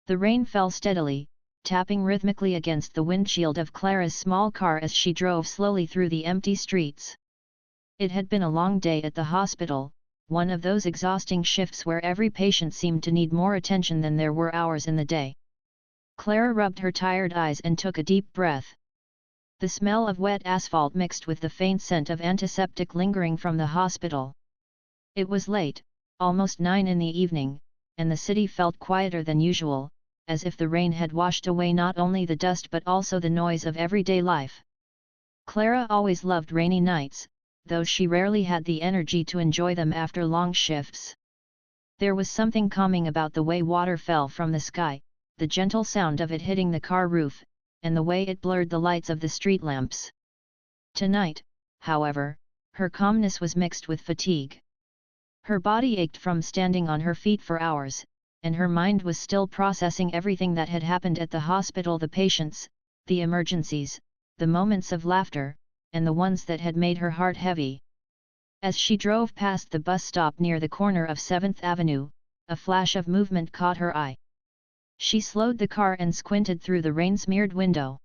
The rain fell steadily, tapping rhythmically against the windshield of Clara's small car as she drove slowly through the empty streets. It had been a long day at the hospital, one of those exhausting shifts where every patient seemed to need more attention than there were hours in the day. Clara rubbed her tired eyes and took a deep breath. The smell of wet asphalt mixed with the faint scent of antiseptic lingering from the hospital. It was late, almost 9 in the evening, and the city felt quieter than usual, as if the rain had washed away not only the dust but also the noise of everyday life. Clara always loved rainy nights, though she rarely had the energy to enjoy them after long shifts. There was something calming about the way water fell from the sky, the gentle sound of it hitting the car roof, and the way it blurred the lights of the street lamps. Tonight, however, her calmness was mixed with fatigue. Her body ached from standing on her feet for hours, and her mind was still processing everything that had happened at the hospital: the patients, the emergencies, the moments of laughter, and the ones that had made her heart heavy. As she drove past the bus stop near the corner of 7th Avenue, a flash of movement caught her eye. She slowed the car and squinted through the rain-smeared window.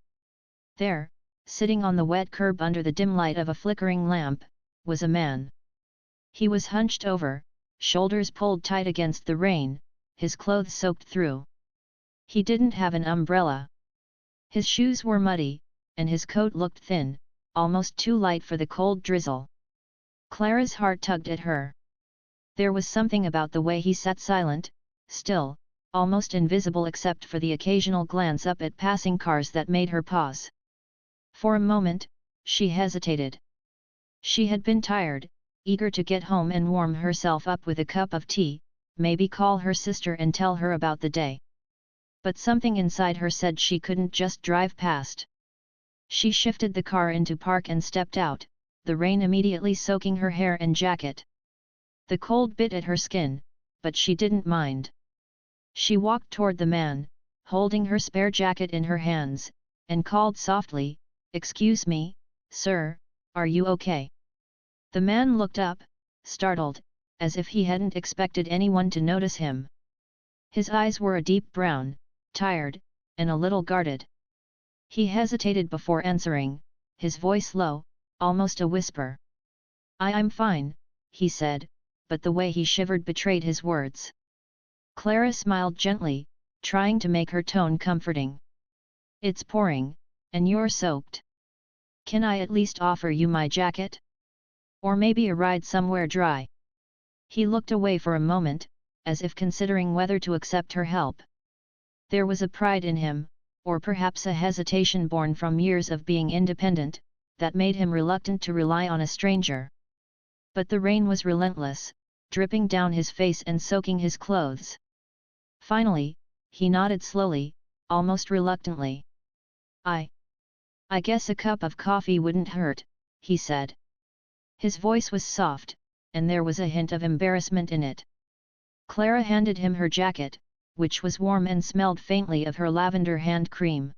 There, sitting on the wet curb under the dim light of a flickering lamp, was a man. He was hunched over, shoulders pulled tight against the rain, his clothes soaked through. He didn't have an umbrella. His shoes were muddy, and his coat looked thin, almost too light for the cold drizzle. Clara's heart tugged at her. There was something about the way he sat silent, still, almost invisible except for the occasional glance up at passing cars that made her pause. For a moment, she hesitated. She had been tired, eager to get home and warm herself up with a cup of tea, maybe call her sister and tell her about the day. But something inside her said she couldn't just drive past. She shifted the car into park and stepped out, the rain immediately soaking her hair and jacket. The cold bit at her skin, but she didn't mind. She walked toward the man, holding her spare jacket in her hands, and called softly, "Excuse me, sir, are you okay?" The man looked up, startled, as if he hadn't expected anyone to notice him. His eyes were a deep brown, tired, and a little guarded. He hesitated before answering, his voice low, almost a whisper. I'm fine," he said, but the way he shivered betrayed his words. Clara smiled gently, trying to make her tone comforting. "It's pouring, and you're soaked. Can I at least offer you my jacket? Or maybe a ride somewhere dry?" He looked away for a moment, as if considering whether to accept her help. There was a pride in him, or perhaps a hesitation born from years of being independent, that made him reluctant to rely on a stranger. But the rain was relentless, dripping down his face and soaking his clothes. Finally, he nodded slowly, almost reluctantly. I guess a cup of coffee wouldn't hurt," he said. His voice was soft, and there was a hint of embarrassment in it. Clara handed him her jacket, which was warm and smelled faintly of her lavender hand cream.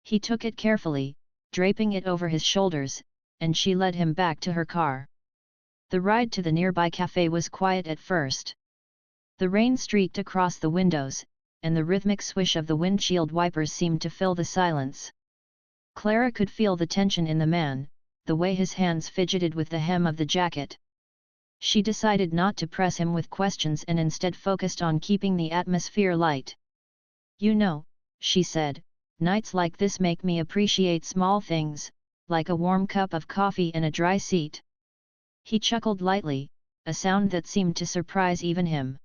He took it carefully, draping it over his shoulders, and she led him back to her car. The ride to the nearby cafe was quiet at first. The rain streaked across the windows, and the rhythmic swish of the windshield wipers seemed to fill the silence. Clara could feel the tension in the man, the way his hands fidgeted with the hem of the jacket. She decided not to press him with questions and instead focused on keeping the atmosphere light. "You know," she said, "nights like this make me appreciate small things, like a warm cup of coffee and a dry seat." He chuckled lightly, a sound that seemed to surprise even him.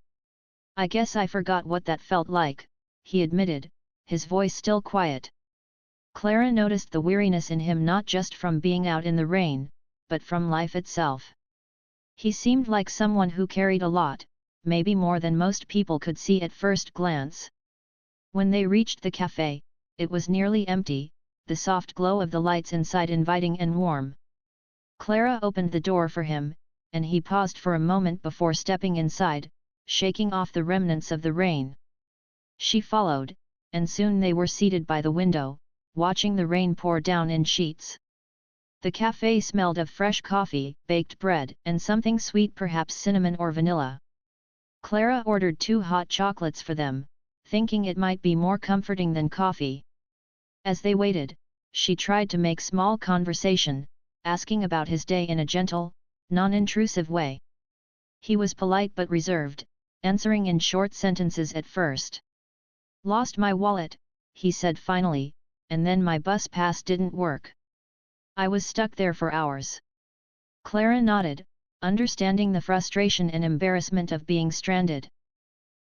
"I guess I forgot what that felt like," he admitted, his voice still quiet. Clara noticed the weariness in him not just from being out in the rain, but from life itself. He seemed like someone who carried a lot, maybe more than most people could see at first glance. When they reached the cafe, it was nearly empty, the soft glow of the lights inside inviting and warm. Clara opened the door for him, and he paused for a moment before stepping inside, shaking off the remnants of the rain. She followed, and soon they were seated by the window, watching the rain pour down in sheets. The cafe smelled of fresh coffee, baked bread, and something sweet, perhaps cinnamon or vanilla. Clara ordered 2 hot chocolates for them, thinking it might be more comforting than coffee. As they waited, she tried to make small conversation, asking about his day in a gentle, non-intrusive way. He was polite but reserved, answering in short sentences at first. "Lost my wallet," he said finally, "and then my bus pass didn't work. I was stuck there for hours." Clara nodded, understanding the frustration and embarrassment of being stranded.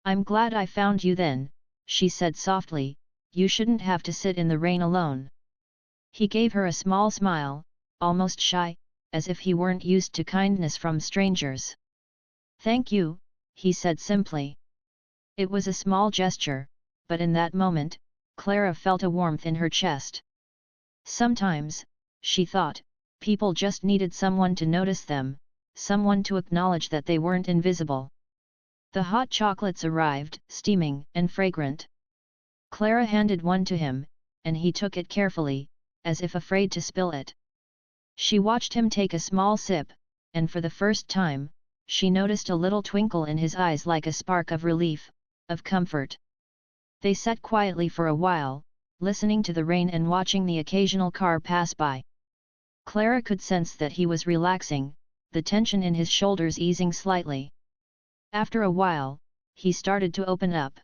"I'm glad I found you then," she said softly, "you shouldn't have to sit in the rain alone." He gave her a small smile, almost shy, as if he weren't used to kindness from strangers. "Thank you," he said simply. It was a small gesture, but in that moment, Clara felt a warmth in her chest. Sometimes, she thought, people just needed someone to notice them, someone to acknowledge that they weren't invisible. The hot chocolates arrived, steaming and fragrant. Clara handed one to him, and he took it carefully, as if afraid to spill it. She watched him take a small sip, and for the first time, she noticed a little twinkle in his eyes, like a spark of relief, of comfort. They sat quietly for a while, listening to the rain and watching the occasional car pass by. Clara could sense that he was relaxing, the tension in his shoulders easing slightly. After a while, he started to open up.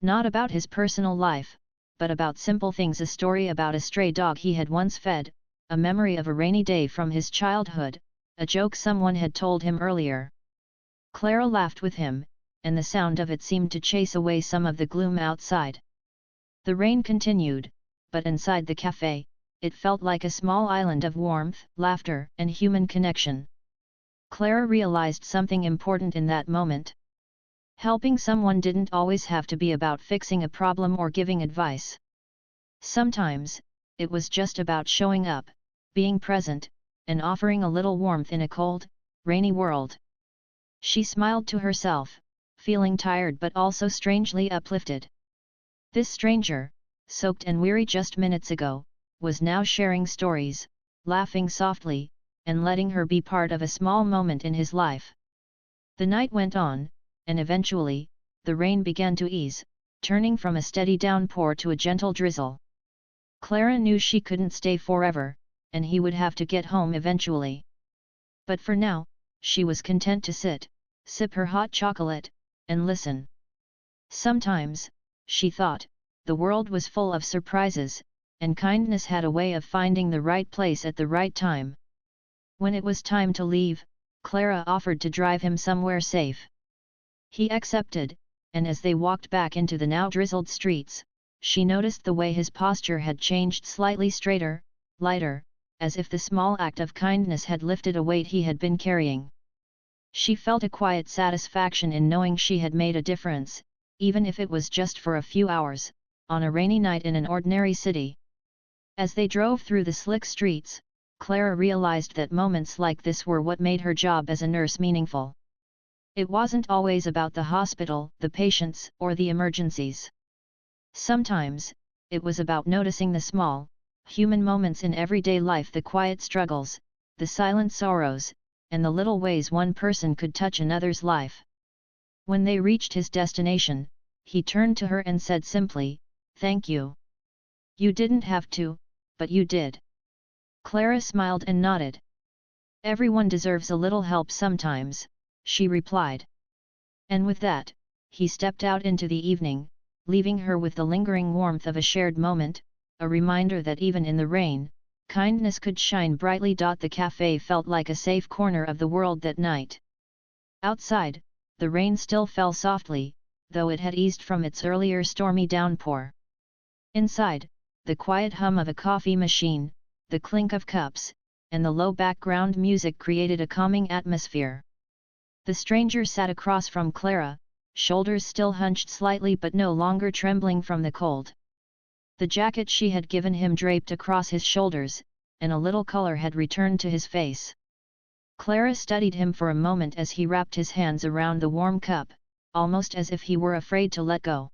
Not about his personal life, but about simple things: a story about a stray dog he had once fed, a memory of a rainy day from his childhood, a joke someone had told him earlier. Clara laughed with him, and the sound of it seemed to chase away some of the gloom outside. The rain continued, but inside the cafe, it felt like a small island of warmth, laughter, and human connection. Clara realized something important in that moment. Helping someone didn't always have to be about fixing a problem or giving advice. Sometimes, it was just about showing up, being present, and offering a little warmth in a cold, rainy world. She smiled to herself, feeling tired but also strangely uplifted. This stranger, soaked and weary just minutes ago, was now sharing stories, laughing softly, and letting her be part of a small moment in his life. The night went on, and eventually, the rain began to ease, turning from a steady downpour to a gentle drizzle. Clara knew she couldn't stay forever, and he would have to get home eventually. But for now, she was content to sit, sip her hot chocolate, and listen. Sometimes, she thought, the world was full of surprises, and kindness had a way of finding the right place at the right time. When it was time to leave, Clara offered to drive him somewhere safe. He accepted, and as they walked back into the now drizzled streets, she noticed the way his posture had changed, slightly straighter, lighter, as if the small act of kindness had lifted a weight he had been carrying. She felt a quiet satisfaction in knowing she had made a difference, even if it was just for a few hours, on a rainy night in an ordinary city. As they drove through the slick streets, Clara realized that moments like this were what made her job as a nurse meaningful. It wasn't always about the hospital, the patients, or the emergencies. Sometimes, it was about noticing the small, human moments in everyday life: the quiet struggles, the silent sorrows, and the little ways one person could touch another's life. When they reached his destination, he turned to her and said simply, "Thank you. You didn't have to, but you did." Clara smiled and nodded. "Everyone deserves a little help sometimes," she replied. And with that, he stepped out into the evening, leaving her with the lingering warmth of a shared moment, a reminder that even in the rain, kindness could shine brightly. The cafe felt like a safe corner of the world that night. Outside, the rain still fell softly, though it had eased from its earlier stormy downpour. Inside, the quiet hum of a coffee machine, the clink of cups, and the low background music created a calming atmosphere. The stranger sat across from Clara, shoulders still hunched slightly but no longer trembling from the cold. The jacket she had given him draped across his shoulders, and a little color had returned to his face. Clara studied him for a moment as he wrapped his hands around the warm cup, almost as if he were afraid to let go.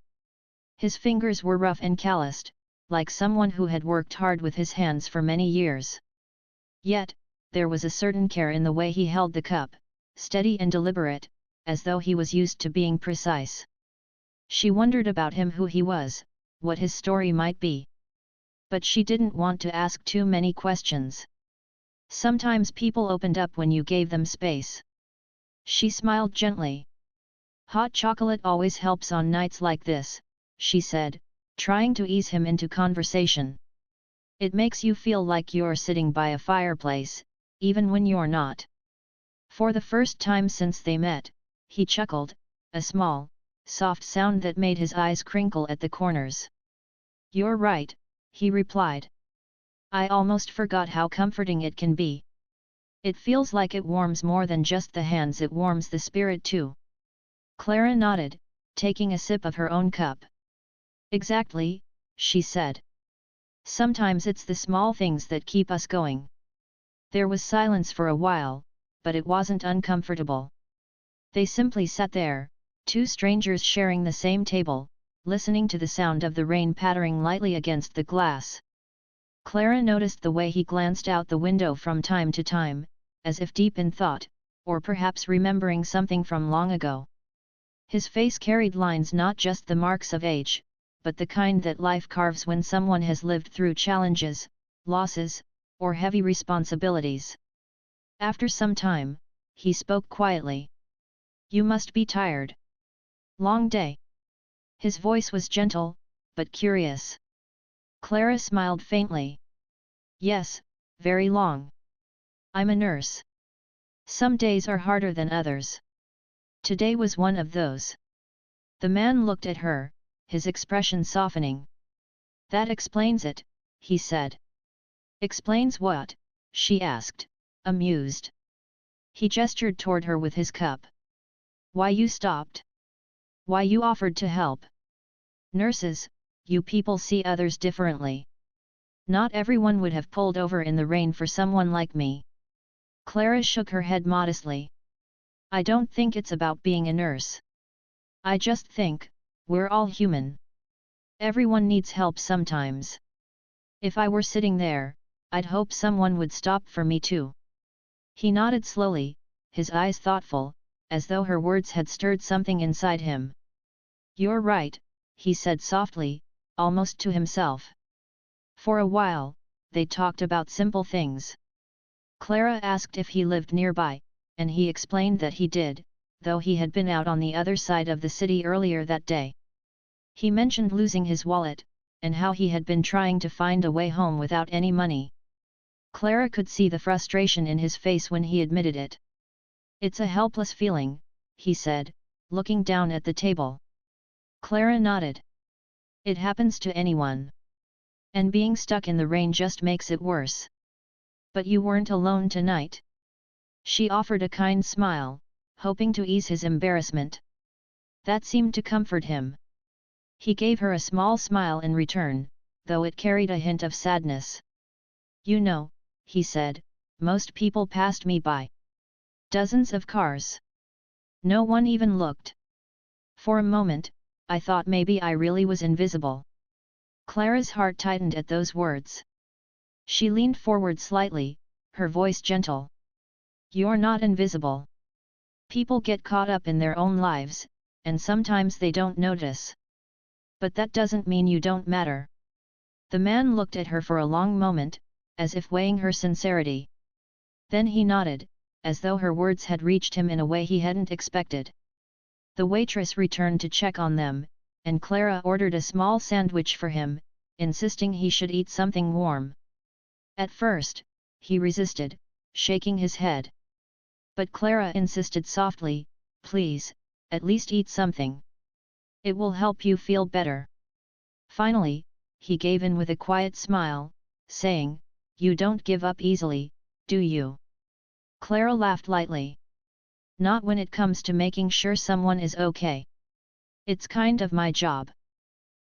His fingers were rough and calloused, like someone who had worked hard with his hands for many years. Yet, there was a certain care in the way he held the cup, steady and deliberate, as though he was used to being precise. She wondered about him, who he was, what his story might be. But she didn't want to ask too many questions. Sometimes people opened up when you gave them space. She smiled gently. Hot chocolate always helps on nights like this, she said, trying to ease him into conversation. It makes you feel like you're sitting by a fireplace, even when you're not. For the first time since they met, he chuckled, a small, soft sound that made his eyes crinkle at the corners. You're right, he replied. I almost forgot how comforting it can be. It feels like it warms more than just the hands, it warms the spirit too. Clara nodded, taking a sip of her own cup. Exactly, she said. Sometimes it's the small things that keep us going. There was silence for a while, but it wasn't uncomfortable. They simply sat there, two strangers sharing the same table, listening to the sound of the rain pattering lightly against the glass. Clara noticed the way he glanced out the window from time to time, as if deep in thought, or perhaps remembering something from long ago. His face carried lines, not just the marks of age, but the kind that life carves when someone has lived through challenges, losses, or heavy responsibilities. After some time, he spoke quietly. You must be tired. Long day. His voice was gentle, but curious. Clara smiled faintly. Yes, very long. I'm a nurse. Some days are harder than others. Today was one of those. The man looked at her, his expression softening. That explains it, he said. Explains what? She asked, amused. He gestured toward her with his cup. Why you stopped? Why you offered to help? Nurses, you people see others differently. Not everyone would have pulled over in the rain for someone like me. Clara shook her head modestly. I don't think it's about being a nurse. I just think, we're all human. Everyone needs help sometimes. If I were sitting there, I'd hope someone would stop for me too. He nodded slowly, his eyes thoughtful, as though her words had stirred something inside him. You're right, he said softly, almost to himself. For a while, they talked about simple things. Clara asked if he lived nearby, and he explained that he did, though he had been out on the other side of the city earlier that day. He mentioned losing his wallet, and how he had been trying to find a way home without any money. Clara could see the frustration in his face when he admitted it. It's a helpless feeling, he said, looking down at the table. Clara nodded. It happens to anyone. And being stuck in the rain just makes it worse. But you weren't alone tonight. She offered a kind smile, hoping to ease his embarrassment. That seemed to comfort him. He gave her a small smile in return, though it carried a hint of sadness. You know, he said, most people passed me by. Dozens of cars. No one even looked. For a moment, I thought maybe I really was invisible. Clara's heart tightened at those words. She leaned forward slightly, her voice gentle. You're not invisible. People get caught up in their own lives, and sometimes they don't notice. But that doesn't mean you don't matter. The man looked at her for a long moment, as if weighing her sincerity. Then he nodded, as though her words had reached him in a way he hadn't expected. The waitress returned to check on them, and Clara ordered a small sandwich for him, insisting he should eat something warm. At first, he resisted, shaking his head. But Clara insisted softly, please, at least eat something. It will help you feel better. Finally, he gave in with a quiet smile, saying, You don't give up easily, do you? Clara laughed lightly. Not when it comes to making sure someone is okay. It's kind of my job.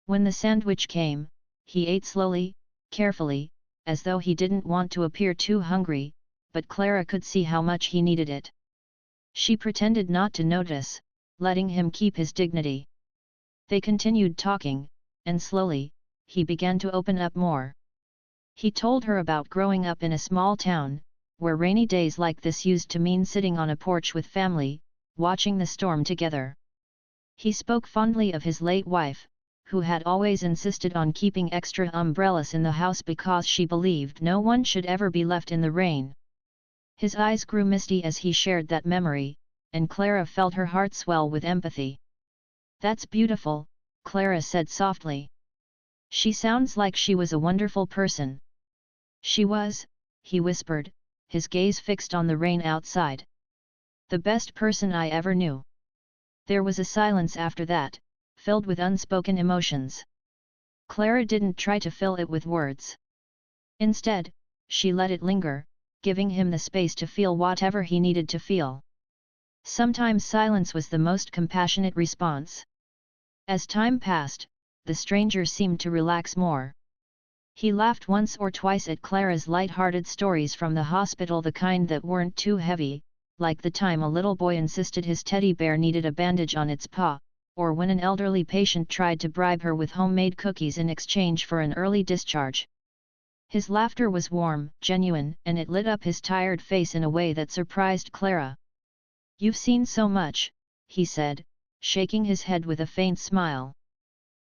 When the sandwich came, he ate slowly, carefully, as though he didn't want to appear too hungry, but Clara could see how much he needed it. She pretended not to notice, letting him keep his dignity. They continued talking, and slowly, he began to open up more. He told her about growing up in a small town, where rainy days like this used to mean sitting on a porch with family, watching the storm together. He spoke fondly of his late wife, who had always insisted on keeping extra umbrellas in the house because she believed no one should ever be left in the rain. His eyes grew misty as he shared that memory, and Clara felt her heart swell with empathy. "That's beautiful," Clara said softly. "She sounds like she was a wonderful person." "She was," he whispered, his gaze fixed on the rain outside. "The best person I ever knew." There was a silence after that, filled with unspoken emotions. Clara didn't try to fill it with words. Instead, she let it linger, giving him the space to feel whatever he needed to feel. Sometimes silence was the most compassionate response. As time passed, the stranger seemed to relax more. He laughed once or twice at Clara's light-hearted stories from the hospital, the kind that weren't too heavy, like the time a little boy insisted his teddy bear needed a bandage on its paw, or when an elderly patient tried to bribe her with homemade cookies in exchange for an early discharge. His laughter was warm, genuine, and it lit up his tired face in a way that surprised Clara. "You've seen so much," he said, shaking his head with a faint smile.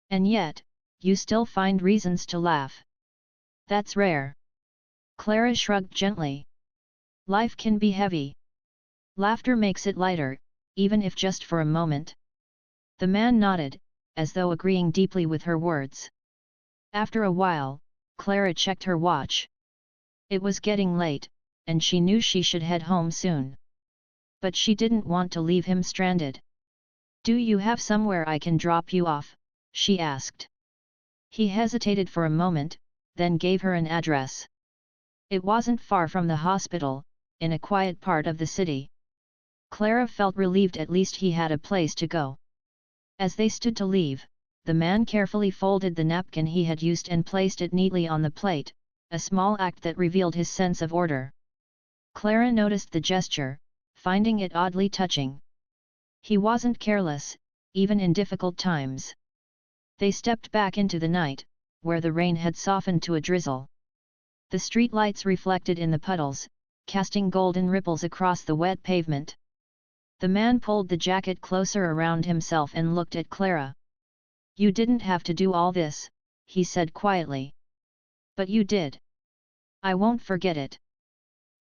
"And yet, you still find reasons to laugh. That's rare." Clara shrugged gently. "Life can be heavy. Laughter makes it lighter, even if just for a moment." The man nodded, as though agreeing deeply with her words. After a while, Clara checked her watch. It was getting late, and she knew she should head home soon. But she didn't want to leave him stranded. "Do you have somewhere I can drop you off?" she asked. He hesitated for a moment, then gave her an address. It wasn't far from the hospital, in a quiet part of the city. Clara felt relieved at least he had a place to go. As they stood to leave, the man carefully folded the napkin he had used and placed it neatly on the plate, a small act that revealed his sense of order. Clara noticed the gesture, finding it oddly touching. He wasn't careless, even in difficult times. They stepped back into the night, where the rain had softened to a drizzle. The street lights reflected in the puddles, casting golden ripples across the wet pavement. The man pulled the jacket closer around himself and looked at Clara. "You didn't have to do all this," he said quietly. "But you did. I won't forget it."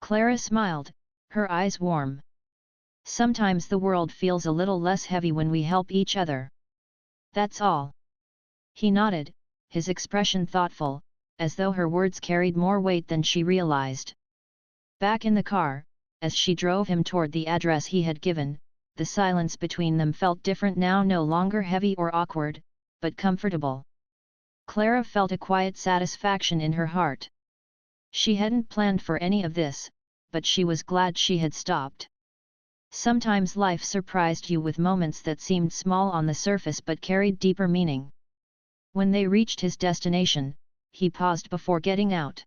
Clara smiled, her eyes warm. "Sometimes the world feels a little less heavy when we help each other. That's all." He nodded, his expression thoughtful, as though her words carried more weight than she realized. Back in the car, as she drove him toward the address he had given, the silence between them felt different now, no longer heavy or awkward, but comfortable. Clara felt a quiet satisfaction in her heart. She hadn't planned for any of this, but she was glad she had stopped. Sometimes life surprised you with moments that seemed small on the surface but carried deeper meaning. When they reached his destination, he paused before getting out.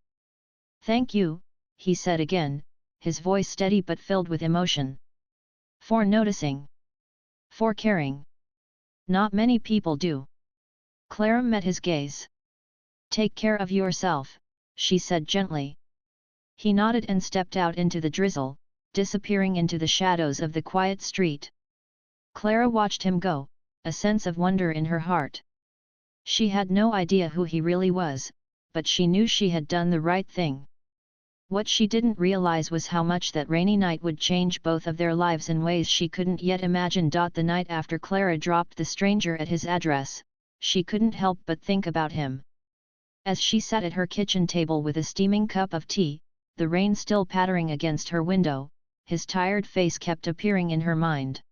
"Thank you," he said again, his voice steady but filled with emotion. "For noticing. For caring. Not many people do." Clara met his gaze. "Take care of yourself," she said gently. He nodded and stepped out into the drizzle, disappearing into the shadows of the quiet street. Clara watched him go, a sense of wonder in her heart. She had no idea who he really was, but she knew she had done the right thing. What she didn't realize was how much that rainy night would change both of their lives in ways she couldn't yet imagine. The night after Clara dropped the stranger at his address, she couldn't help but think about him. As she sat at her kitchen table with a steaming cup of tea, the rain still pattering against her window, his tired face kept appearing in her mind.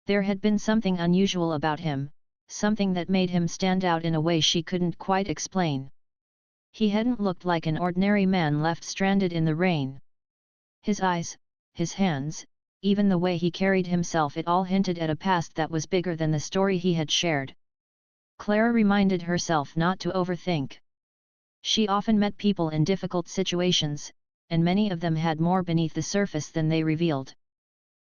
There had been something unusual about him, something that made him stand out in a way she couldn't quite explain. He hadn't looked like an ordinary man left stranded in the rain. His eyes, his hands, even the way he carried himself, it all hinted at a past that was bigger than the story he had shared. Clara reminded herself not to overthink. She often met people in difficult situations, and many of them had more beneath the surface than they revealed.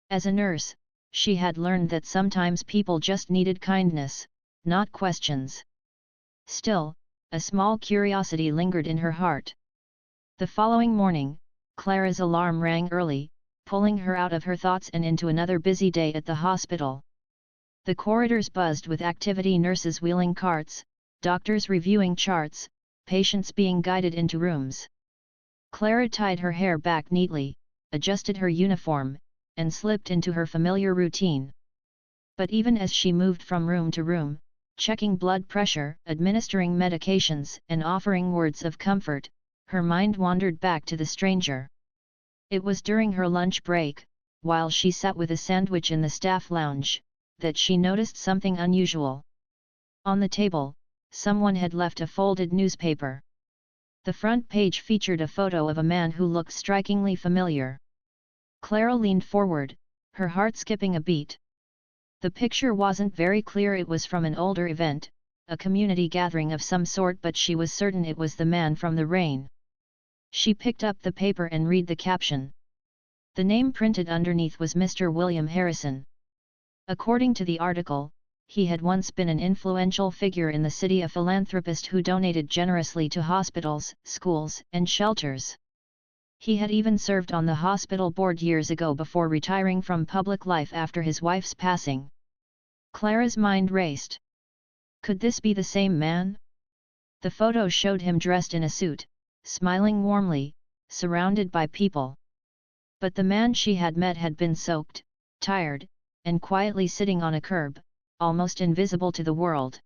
As a nurse, she had learned that sometimes people just needed kindness, not questions. Still, a small curiosity lingered in her heart. The following morning, Clara's alarm rang early, pulling her out of her thoughts and into another busy day at the hospital. The corridors buzzed with activity: nurses wheeling carts, doctors reviewing charts, patients being guided into rooms. Clara tied her hair back neatly, adjusted her uniform, and slipped into her familiar routine. But even as she moved from room to room, checking blood pressure, administering medications, and offering words of comfort, her mind wandered back to the stranger. It was during her lunch break, while she sat with a sandwich in the staff lounge, that she noticed something unusual. On the table, someone had left a folded newspaper. The front page featured a photo of a man who looked strikingly familiar. Clara leaned forward, her heart skipping a beat. The picture wasn't very clear. It was from an older event, a community gathering of some sort, but she was certain it was the man from the rain. She picked up the paper and read the caption. The name printed underneath was Mr. William Harrison. According to the article, he had once been an influential figure in the city, a philanthropist who donated generously to hospitals, schools, and shelters. He had even served on the hospital board years ago before retiring from public life after his wife's passing. Clara's mind raced. Could this be the same man? The photo showed him dressed in a suit, smiling warmly, surrounded by people. But the man she had met had been soaked, tired, and quietly sitting on a curb, almost invisible to the world.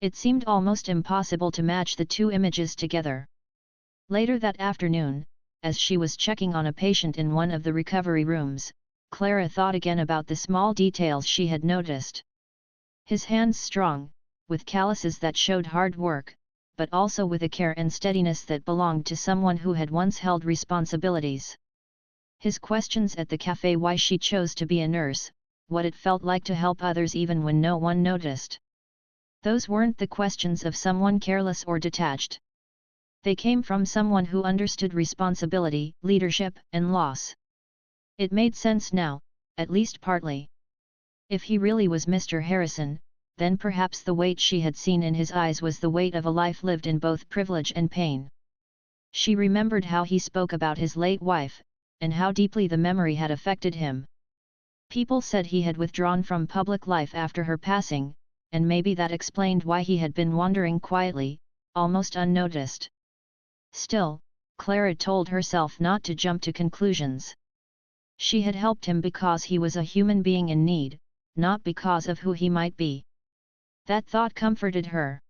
It seemed almost impossible to match the two images together. Later that afternoon, as she was checking on a patient in one of the recovery rooms, Clara thought again about the small details she had noticed. His hands strong, with calluses that showed hard work, but also with a care and steadiness that belonged to someone who had once held responsibilities. His questions at the cafe: why she chose to be a nurse, what it felt like to help others even when no one noticed. Those weren't the questions of someone careless or detached. They came from someone who understood responsibility, leadership, and loss. It made sense now, at least partly. If he really was Mr. Harrison, then perhaps the weight she had seen in his eyes was the weight of a life lived in both privilege and pain. She remembered how he spoke about his late wife, and how deeply the memory had affected him. People said he had withdrawn from public life after her passing, and maybe that explained why he had been wandering quietly, almost unnoticed. Still, Clara told herself not to jump to conclusions. She had helped him because he was a human being in need, not because of who he might be. That thought comforted her.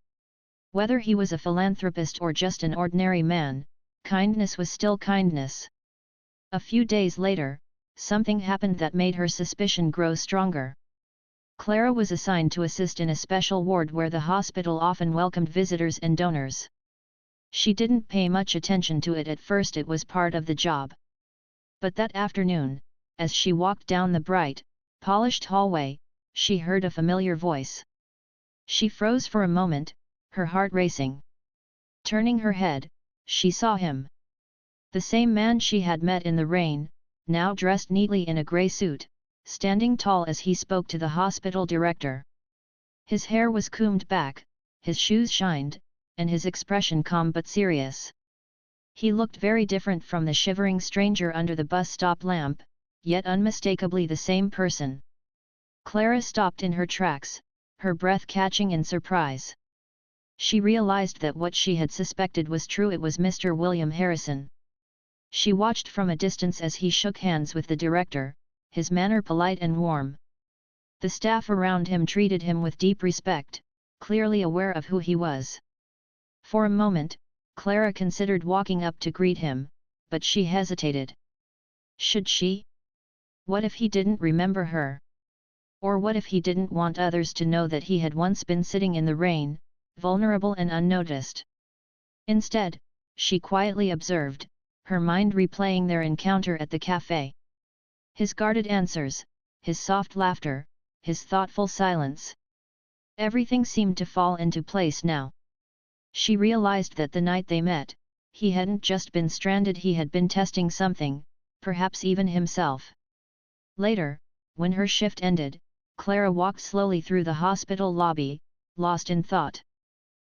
Whether he was a philanthropist or just an ordinary man, kindness was still kindness. A few days later, something happened that made her suspicion grow stronger. Clara was assigned to assist in a special ward where the hospital often welcomed visitors and donors. She didn't pay much attention to it at first, it was part of the job. But that afternoon, as she walked down the bright, polished hallway, she heard a familiar voice. She froze for a moment, her heart racing. Turning her head, she saw him. The same man she had met in the rain, now dressed neatly in a grey suit, standing tall as he spoke to the hospital director. His hair was combed back, his shoes shined, and his expression calm but serious. He looked very different from the shivering stranger under the bus stop lamp, yet unmistakably the same person. Clara stopped in her tracks, her breath catching in surprise. She realized that what she had suspected was true. It was Mr. William Harrison. She watched from a distance as he shook hands with the director, his manner polite and warm. The staff around him treated him with deep respect, clearly aware of who he was. For a moment, Clara considered walking up to greet him, but she hesitated. Should she? What if he didn't remember her? Or what if he didn't want others to know that he had once been sitting in the rain, vulnerable and unnoticed? Instead, she quietly observed, her mind replaying their encounter at the cafe. His guarded answers, his soft laughter, his thoughtful silence. Everything seemed to fall into place now. She realized that the night they met, he hadn't just been stranded, he had been testing something, perhaps even himself. Later, when her shift ended, Clara walked slowly through the hospital lobby, lost in thought.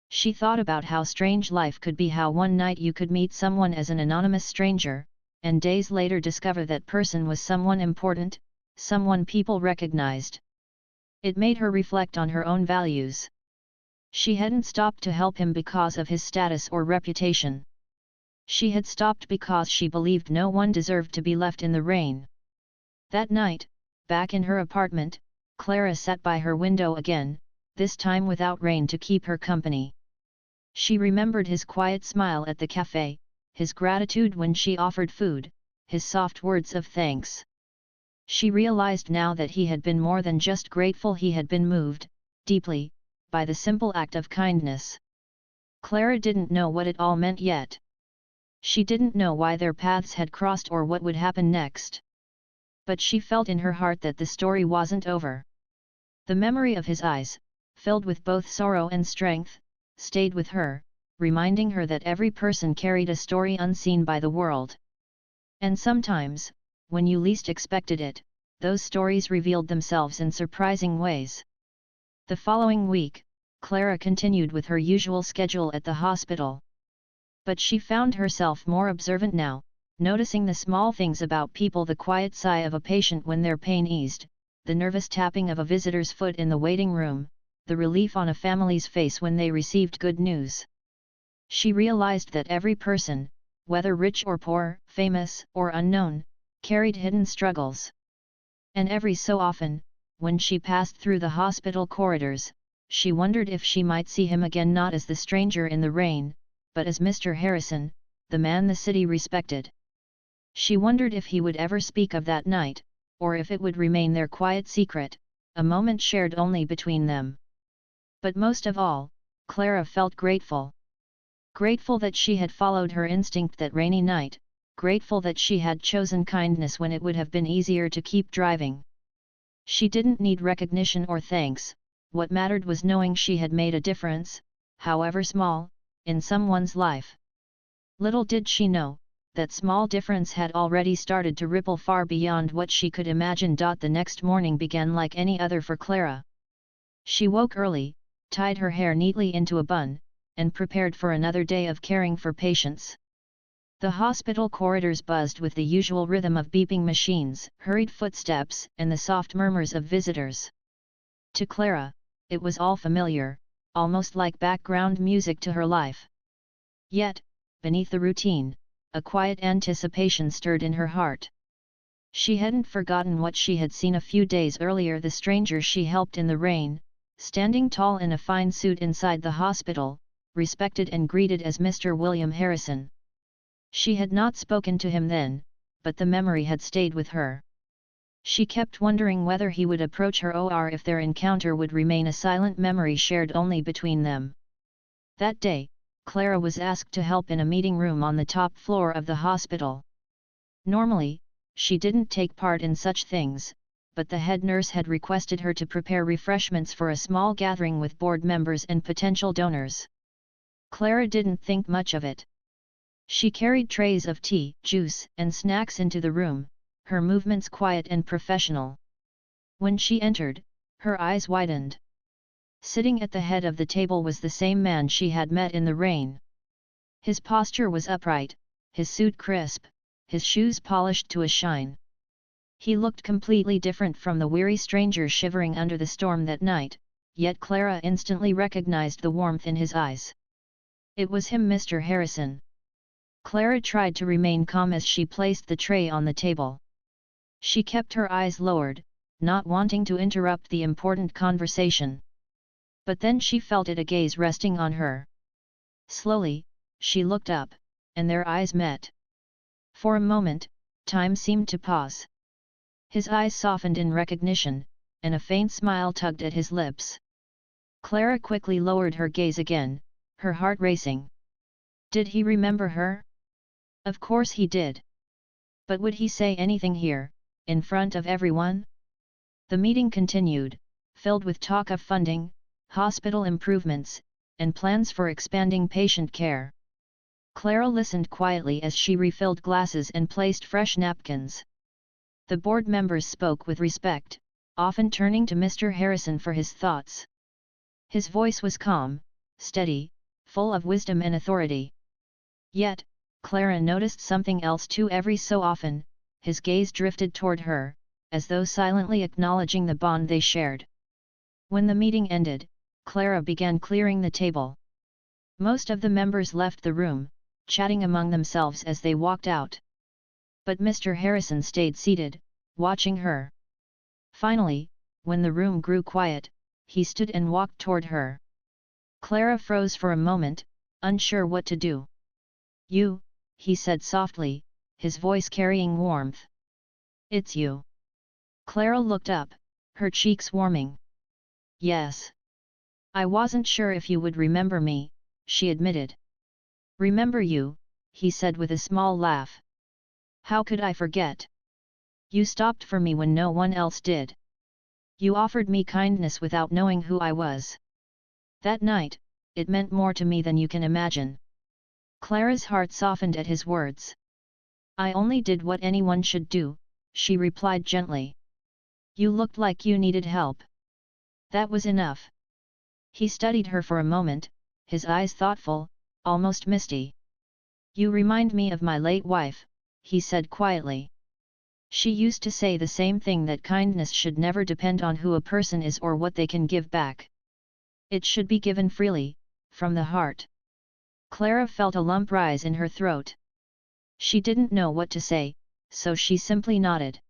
She thought about how strange life could be, how one night you could meet someone as an anonymous stranger, and days later discover that person was someone important, someone people recognized. It made her reflect on her own values. She hadn't stopped to help him because of his status or reputation. She had stopped because she believed no one deserved to be left in the rain. That night, back in her apartment, Clara sat by her window again, this time without Rain to keep her company. She remembered his quiet smile at the cafe, his gratitude when she offered food, his soft words of thanks. She realized now that he had been more than just grateful, he had been moved, deeply, by the simple act of kindness. Clara didn't know what it all meant yet. She didn't know why their paths had crossed or what would happen next. But she felt in her heart that the story wasn't over. The memory of his eyes, filled with both sorrow and strength, stayed with her, reminding her that every person carried a story unseen by the world. And sometimes, when you least expected it, those stories revealed themselves in surprising ways. The following week, Clara continued with her usual schedule at the hospital. But she found herself more observant now, noticing the small things about people: the quiet sigh of a patient when their pain eased, the nervous tapping of a visitor's foot in the waiting room, the relief on a family's face when they received good news. She realized that every person, whether rich or poor, famous or unknown, carried hidden struggles. And every so often, when she passed through the hospital corridors, she wondered if she might see him again, not as the stranger in the rain, but as Mr. Harrison, the man the city respected. She wondered if he would ever speak of that night, or if it would remain their quiet secret, a moment shared only between them. But most of all, Clara felt grateful. Grateful that she had followed her instinct that rainy night, grateful that she had chosen kindness when it would have been easier to keep driving. She didn't need recognition or thanks, what mattered was knowing she had made a difference, however small, in someone's life. Little did she know, that small difference had already started to ripple far beyond what she could imagine. The next morning began like any other for Clara. She woke early, tied her hair neatly into a bun, and prepared for another day of caring for patients. The hospital corridors buzzed with the usual rhythm of beeping machines, hurried footsteps, and the soft murmurs of visitors. To Clara, it was all familiar, almost like background music to her life. Yet, beneath the routine, a quiet anticipation stirred in her heart. She hadn't forgotten what she had seen a few days earlier: the stranger she helped in the rain, standing tall in a fine suit inside the hospital, respected and greeted as Mr. William Harrison. She had not spoken to him then, but the memory had stayed with her. She kept wondering whether he would approach her, or if their encounter would remain a silent memory shared only between them. That day, Clara was asked to help in a meeting room on the top floor of the hospital. Normally, she didn't take part in such things, but the head nurse had requested her to prepare refreshments for a small gathering with board members and potential donors. Clara didn't think much of it. She carried trays of tea, juice, and snacks into the room, her movements quiet and professional. When she entered, her eyes widened. Sitting at the head of the table was the same man she had met in the rain. His posture was upright, his suit crisp, his shoes polished to a shine. He looked completely different from the weary stranger shivering under the storm that night, yet Clara instantly recognized the warmth in his eyes. It was him, Mr. Harrison. Clara tried to remain calm as she placed the tray on the table. She kept her eyes lowered, not wanting to interrupt the important conversation. But then she felt a gaze resting on her. Slowly, she looked up, and their eyes met. For a moment, time seemed to pause. His eyes softened in recognition, and a faint smile tugged at his lips. Clara quickly lowered her gaze again, her heart racing. Did he remember her? Of course he did. But would he say anything here, in front of everyone? The meeting continued, filled with talk of funding, hospital improvements, and plans for expanding patient care. Clara listened quietly as she refilled glasses and placed fresh napkins. The board members spoke with respect, often turning to Mr. Harrison for his thoughts. His voice was calm, steady, full of wisdom and authority. Yet, Clara noticed something else too. Every so often, his gaze drifted toward her, as though silently acknowledging the bond they shared. When the meeting ended, Clara began clearing the table. Most of the members left the room, chatting among themselves as they walked out. But Mr. Harrison stayed seated, watching her. Finally, when the room grew quiet, he stood and walked toward her. Clara froze for a moment, unsure what to do. "You," he said softly, his voice carrying warmth. "It's you." Clara looked up, her cheeks warming. "Yes. I wasn't sure if you would remember me," she admitted. "Remember you," he said with a small laugh. "How could I forget? You stopped for me when no one else did. You offered me kindness without knowing who I was. That night, it meant more to me than you can imagine." Clara's heart softened at his words. "I only did what anyone should do," she replied gently. "You looked like you needed help. That was enough." He studied her for a moment, his eyes thoughtful, almost misty. "You remind me of my late wife," he said quietly. "She used to say the same thing, that kindness should never depend on who a person is or what they can give back. It should be given freely, from the heart." Clara felt a lump rise in her throat. She didn't know what to say, so she simply nodded.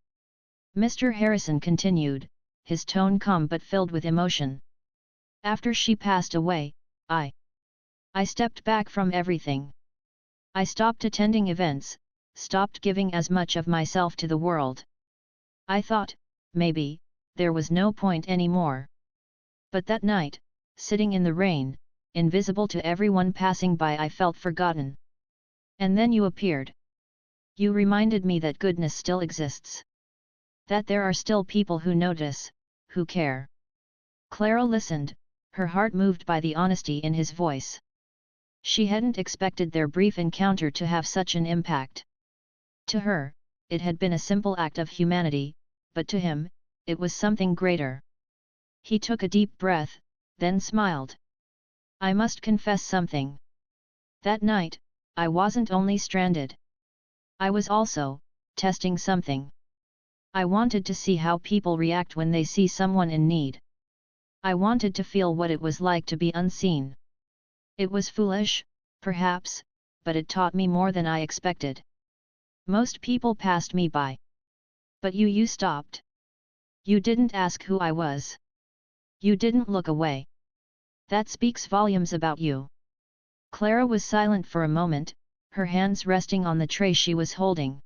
Mr. Harrison continued, his tone calm but filled with emotion. "After she passed away, I stepped back from everything. I stopped attending events, stopped giving as much of myself to the world. I thought, maybe, there was no point anymore. But that night, sitting in the rain, invisible to everyone passing by, I felt forgotten. And then you appeared. You reminded me that goodness still exists. That there are still people who notice, who care." Clara listened, her heart moved by the honesty in his voice. She hadn't expected their brief encounter to have such an impact. To her, it had been a simple act of humanity, but to him, it was something greater. He took a deep breath, then smiled. "I must confess something. That night, I wasn't only stranded. I was also testing something. I wanted to see how people react when they see someone in need. I wanted to feel what it was like to be unseen. It was foolish, perhaps, but it taught me more than I expected. Most people passed me by. But you stopped. You didn't ask who I was. You didn't look away. That speaks volumes about you." Clara was silent for a moment, her hands resting on the tray she was holding.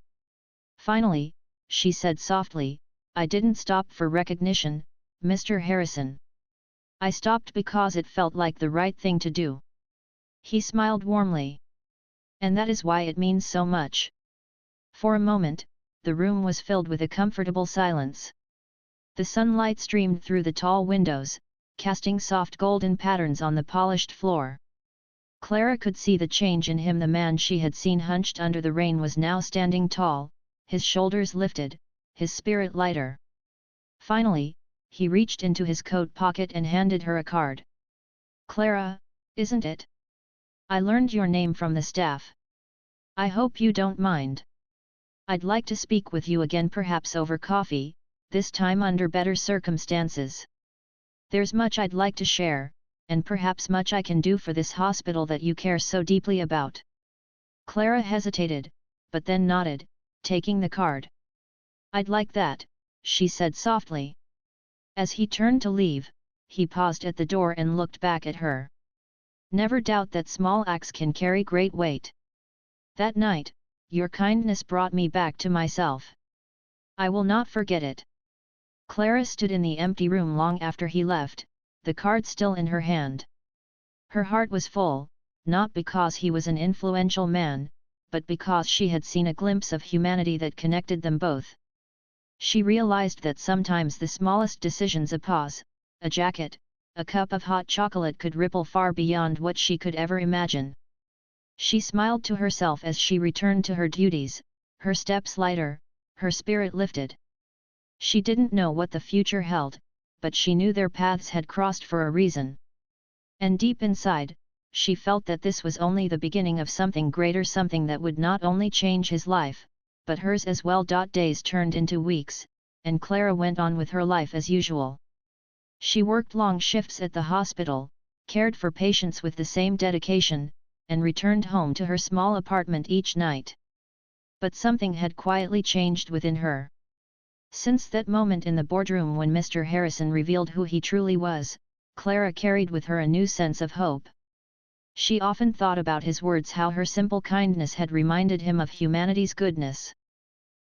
Finally, she said softly, "I didn't stop for recognition, Mr. Harrison. I stopped because it felt like the right thing to do." He smiled warmly. "And that is why it means so much." For a moment, the room was filled with a comfortable silence. The sunlight streamed through the tall windows, casting soft golden patterns on the polished floor. Clara could see the change in him. The man she had seen hunched under the rain was now standing tall, his shoulders lifted, his spirit lighter. Finally, he reached into his coat pocket and handed her a card. "Clara, isn't it? I learned your name from the staff. I hope you don't mind. I'd like to speak with you again, perhaps over coffee, this time under better circumstances. There's much I'd like to share, and perhaps much I can do for this hospital that you care so deeply about." Clara hesitated, but then nodded, taking the card. "I'd like that," she said softly. As he turned to leave, he paused at the door and looked back at her. "Never doubt that small acts can carry great weight. That night, your kindness brought me back to myself. I will not forget it." Clara stood in the empty room long after he left, the card still in her hand. Her heart was full, not because he was an influential man, but because she had seen a glimpse of humanity that connected them both. She realized that sometimes the smallest decisions, a pause, a jacket, a cup of hot chocolate, could ripple far beyond what she could ever imagine. She smiled to herself as she returned to her duties, her steps lighter, her spirit lifted. She didn't know what the future held, but she knew their paths had crossed for a reason. And deep inside, she felt that this was only the beginning of something greater, something that would not only change his life, but hers as well. Days turned into weeks, and Clara went on with her life as usual. She worked long shifts at the hospital, cared for patients with the same dedication, and returned home to her small apartment each night. But something had quietly changed within her. Since that moment in the boardroom when Mr. Harrison revealed who he truly was, Clara carried with her a new sense of hope. She often thought about his words, how her simple kindness had reminded him of humanity's goodness.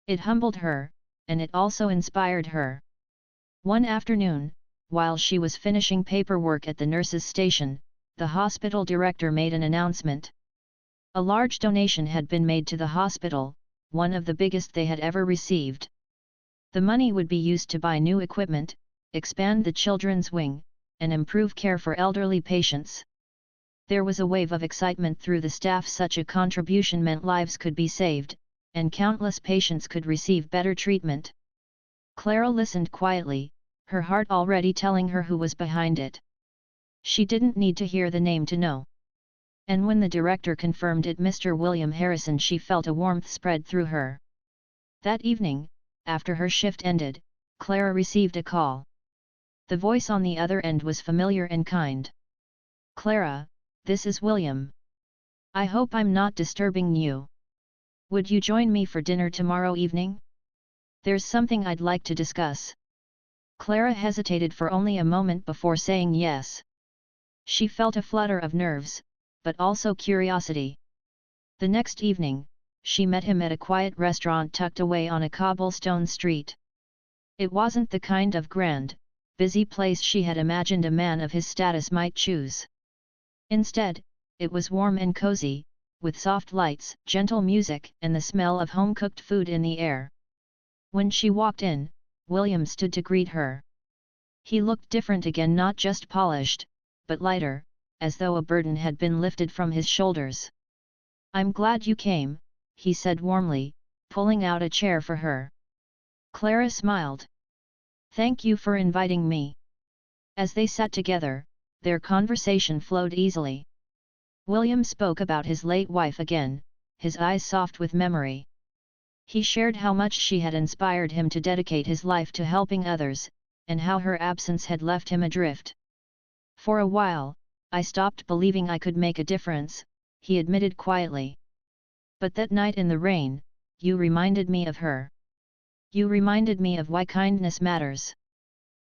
It humbled her, and it also inspired her. One afternoon, while she was finishing paperwork at the nurses' station, the hospital director made an announcement. A large donation had been made to the hospital, one of the biggest they had ever received. The money would be used to buy new equipment, expand the children's wing, and improve care for elderly patients. There was a wave of excitement through the staff. Such a contribution meant lives could be saved, and countless patients could receive better treatment. Clara listened quietly, her heart already telling her who was behind it. She didn't need to hear the name to know. And when the director confirmed it, Mr. William Harrison, she felt a warmth spread through her. That evening, after her shift ended, Clara received a call. The voice on the other end was familiar and kind. "Clara, this is William. I hope I'm not disturbing you. Would you join me for dinner tomorrow evening? There's something I'd like to discuss." Clara hesitated for only a moment before saying yes. She felt a flutter of nerves, but also curiosity. The next evening, she met him at a quiet restaurant tucked away on a cobblestone street. It wasn't the kind of grand, busy place she had imagined a man of his status might choose. Instead, it was warm and cozy, with soft lights, gentle music, and the smell of home-cooked food in the air. When she walked in, William stood to greet her. He looked different again, not just polished, but lighter, as though a burden had been lifted from his shoulders. "I'm glad you came," he said warmly, pulling out a chair for her. Clara smiled. "Thank you for inviting me." As they sat together, their conversation flowed easily. William spoke about his late wife again, his eyes soft with memory. He shared how much she had inspired him to dedicate his life to helping others, and how her absence had left him adrift. "For a while, I stopped believing I could make a difference," he admitted quietly. "But that night in the rain, you reminded me of her. You reminded me of why kindness matters."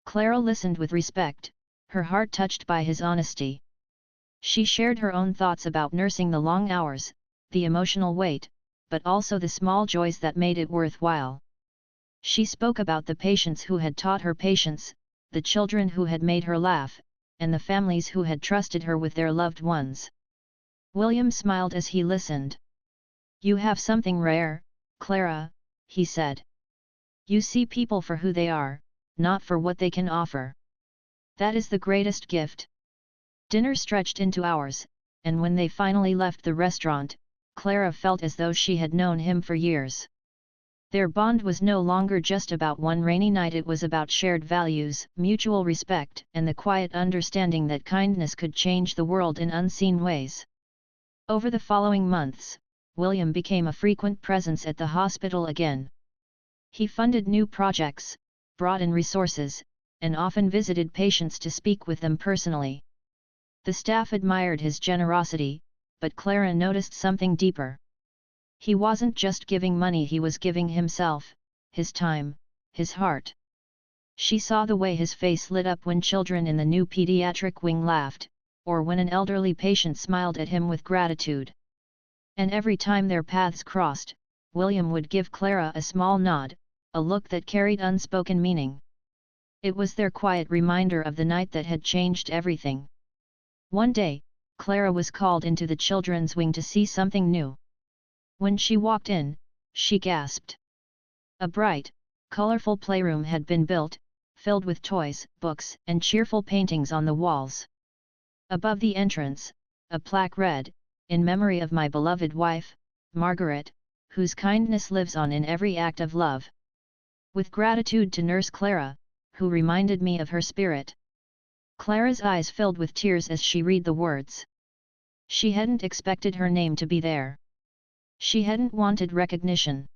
Clara listened with respect, her heart touched by his honesty. She shared her own thoughts about nursing, the long hours, the emotional weight, but also the small joys that made it worthwhile. She spoke about the patients who had taught her patience, the children who had made her laugh, and the families who had trusted her with their loved ones. William smiled as he listened. "You have something rare, Clara," he said. "You see people for who they are, not for what they can offer. That is the greatest gift." Dinner stretched into hours, and when they finally left the restaurant, Clara felt as though she had known him for years. Their bond was no longer just about one rainy night, it was about shared values, mutual respect, and the quiet understanding that kindness could change the world in unseen ways. Over the following months, William became a frequent presence at the hospital again. He funded new projects, brought in resources, and often visited patients to speak with them personally. The staff admired his generosity, but Clara noticed something deeper. He wasn't just giving money, he was giving himself, his time, his heart. She saw the way his face lit up when children in the new pediatric wing laughed, or when an elderly patient smiled at him with gratitude. And every time their paths crossed, William would give Clara a small nod, a look that carried unspoken meaning. It was their quiet reminder of the night that had changed everything. One day, Clara was called into the children's wing to see something new. When she walked in, she gasped. A bright, colorful playroom had been built, filled with toys, books, and cheerful paintings on the walls. Above the entrance, a plaque read, "In memory of my beloved wife, Margaret, whose kindness lives on in every act of love. With gratitude to Nurse Clara, who reminded me of her spirit." Clara's eyes filled with tears as she read the words. She hadn't expected her name to be there. She hadn't wanted recognition.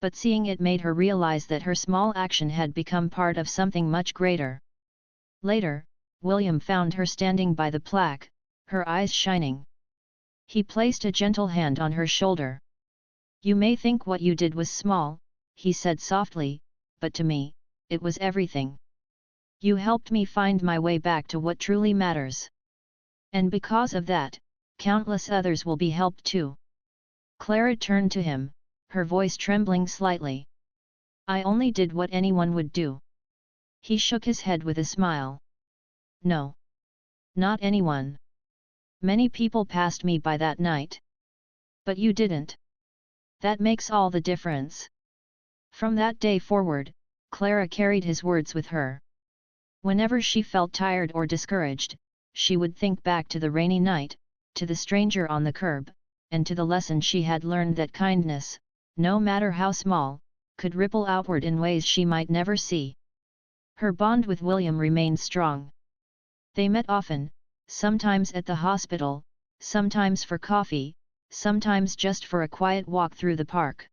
But seeing it made her realize that her small action had become part of something much greater. Later, William found her standing by the plaque, her eyes shining. He placed a gentle hand on her shoulder. "You may think what you did was small," he said softly, "but to me, it was everything. You helped me find my way back to what truly matters. And because of that, countless others will be helped too." Clara turned to him, her voice trembling slightly. "I only did what anyone would do." He shook his head with a smile. "No. Not anyone. Many people passed me by that night. But you didn't. That makes all the difference." From that day forward, Clara carried his words with her. Whenever she felt tired or discouraged, she would think back to the rainy night, to the stranger on the curb, and to the lesson she had learned that kindness, no matter how small, could ripple outward in ways she might never see. Her bond with William remained strong. They met often, sometimes at the hospital, sometimes for coffee, sometimes just for a quiet walk through the park.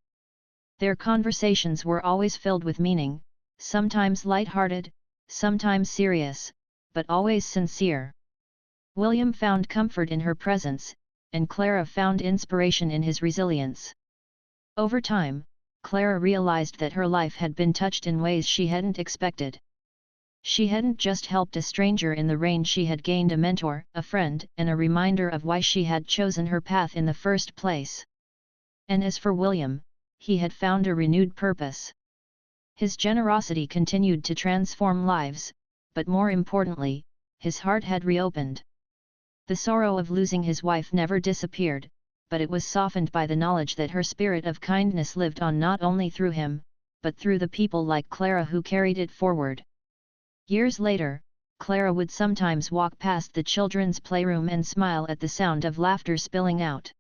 Their conversations were always filled with meaning, sometimes light-hearted, sometimes serious, but always sincere. William found comfort in her presence, and Clara found inspiration in his resilience. Over time, Clara realized that her life had been touched in ways she hadn't expected. She hadn't just helped a stranger in the rain, she had gained a mentor, a friend, and a reminder of why she had chosen her path in the first place. And as for William, he had found a renewed purpose. His generosity continued to transform lives, but more importantly, his heart had reopened. The sorrow of losing his wife never disappeared, but it was softened by the knowledge that her spirit of kindness lived on not only through him, but through the people like Clara who carried it forward. Years later, Clara would sometimes walk past the children's playroom and smile at the sound of laughter spilling out.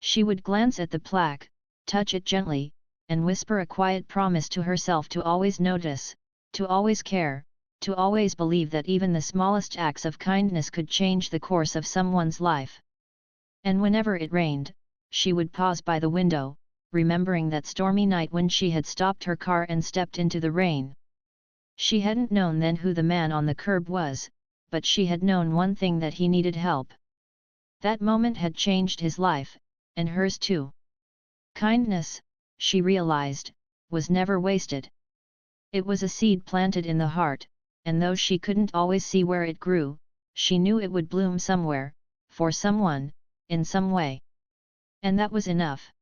She would glance at the plaque, touch it gently, and whisper a quiet promise to herself to always notice, to always care, to always believe that even the smallest acts of kindness could change the course of someone's life. And whenever it rained, she would pause by the window, remembering that stormy night when she had stopped her car and stepped into the rain. She hadn't known then who the man on the curb was, but she had known one thing, that he needed help. That moment had changed his life, and hers too. Kindness, she realized, was never wasted. It was a seed planted in the heart, and though she couldn't always see where it grew, she knew it would bloom somewhere, for someone, in some way. And that was enough.